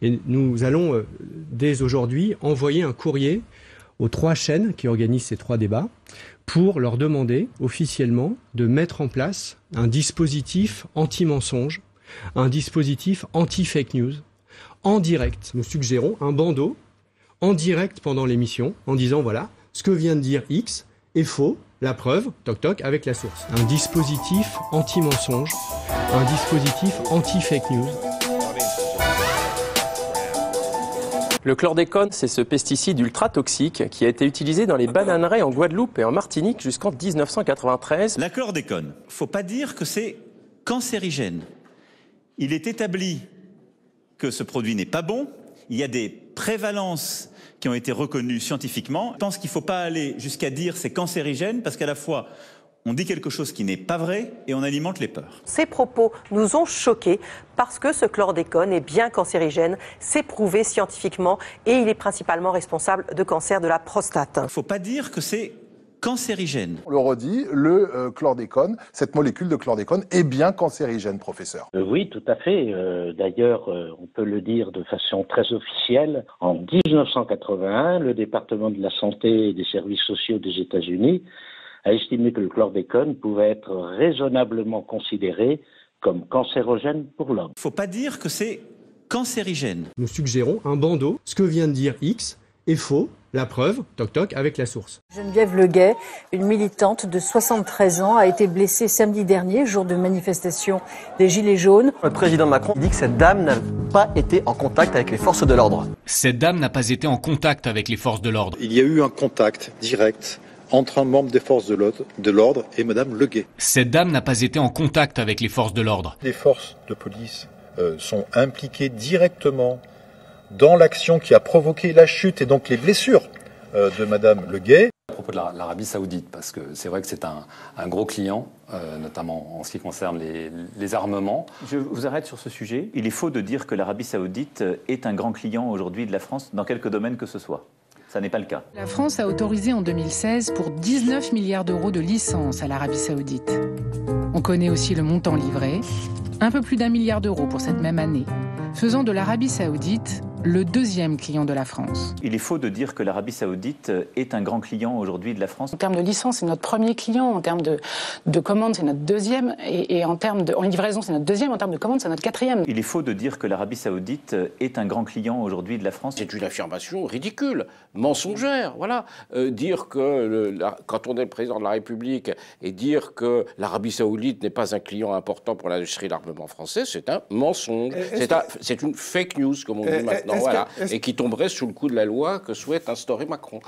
Et nous allons dès aujourd'hui envoyer un courrier aux 3 chaînes qui organisent ces 3 débats pour leur demander officiellement de mettre en place un dispositif anti-mensonge, un dispositif anti-fake news, en direct. Nous suggérons un bandeau en direct pendant l'émission en disant voilà, ce que vient de dire X est faux, la preuve, toc toc, avec la source. Un dispositif anti-mensonge, un dispositif anti-fake news. Le chlordécone, c'est ce pesticide ultra toxique qui a été utilisé dans les bananeraies en Guadeloupe et en Martinique jusqu'en 1993. La chlordécone, faut pas dire que c'est cancérigène. Il est établi que ce produit n'est pas bon. Il y a des prévalences qui ont été reconnues scientifiquement. Je pense qu'il ne faut pas aller jusqu'à dire c'est cancérigène parce qu'à la fois, on dit quelque chose qui n'est pas vrai et on alimente les peurs. Ces propos nous ont choqués parce que ce chlordécone est bien cancérigène, c'est prouvé scientifiquement et il est principalement responsable de cancer de la prostate. Il ne faut pas dire que c'est cancérigène. On le redit, le chlordécone, cette molécule de chlordécone est bien cancérigène, professeur. Oui, tout à fait. D'ailleurs, on peut le dire de façon très officielle. En 1981, le département de la santé et des services sociaux des États-Unis a estimé que le chlordécone pouvait être raisonnablement considéré comme cancérogène pour l'homme. Il ne faut pas dire que c'est cancérigène. Nous suggérons un bandeau, ce que vient de dire X est faux, la preuve, toc toc, avec la source. Geneviève Leguet, une militante de 73 ans, a été blessée samedi dernier, jour de manifestation des Gilets jaunes. Le président Macron dit que cette dame n'a pas été en contact avec les forces de l'ordre. Cette dame n'a pas été en contact avec les forces de l'ordre. Il y a eu un contact direct entre un membre des forces de l'ordre et Madame Leguet. Cette dame n'a pas été en contact avec les forces de l'ordre. Les forces de police sont impliquées directement dans l'action qui a provoqué la chute et donc les blessures de Madame Leguet. À propos de l'Arabie Saoudite, parce que c'est vrai que c'est un gros client, notamment en ce qui concerne les armements. Je vous arrête sur ce sujet. Il est faux de dire que l'Arabie Saoudite est un grand client aujourd'hui de la France dans quelque domaine que ce soit. Ça n'est pas le cas. La France a autorisé en 2016 pour 19 milliards d'euros de licences à l'Arabie Saoudite. On connaît aussi le montant livré, un peu plus d'1 milliard d'euros pour cette même année, faisant de l'Arabie Saoudite le 2e client de la France. Il est faux de dire que l'Arabie Saoudite est un grand client aujourd'hui de la France. En termes de licence, c'est notre premier client. En termes de commandes, c'est notre 2e. Et en livraison, c'est notre 2e. En termes de commandes, c'est notre 4e. Il est faux de dire que l'Arabie Saoudite est un grand client aujourd'hui de la France. C'est une affirmation ridicule, mensongère. Voilà. Dire que quand on est le président de la République et dire que l'Arabie Saoudite n'est pas un client important pour l'industrie de l'armement français, c'est un mensonge. C'est une fake news, comme on dit maintenant. Voilà, et qui tomberait sous le coup de la loi que souhaite instaurer Macron.